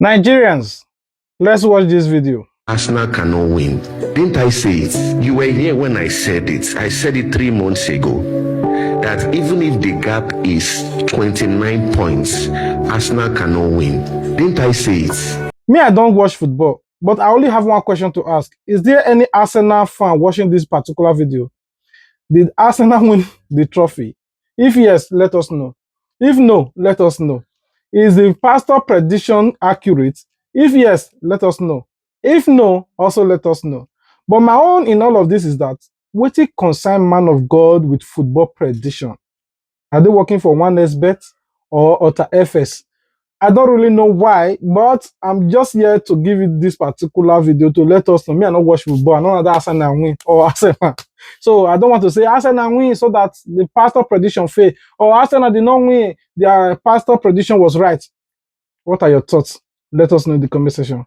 Nigerians, let's watch this video. Arsenal cannot win. Didn't I say it? You were here when I said it. I said it 3 months ago. That even if the gap is 29 points, Arsenal cannot win. Didn't I say it? Me, I don't watch football, but I only have one question to ask. Is there any Arsenal fan watching this particular video? Did Arsenal win the trophy? If yes, let us know. If no, let us know. Is the pastor prediction accurate? If yes, let us know. If no, also let us know. But my own in all of this is that wetin concern man of God with football prediction? Are they working for 1xBet or Ota FS? I don't really know why, but I'm just here to give you this particular video to let us know. Me, I don't watch football. I know that Arsenal win or Arsenal. So I don't want to say Arsenal win so that the pastor prediction fail, or Arsenal did not win, their pastor prediction was right. What are your thoughts? Let us know in the comment section.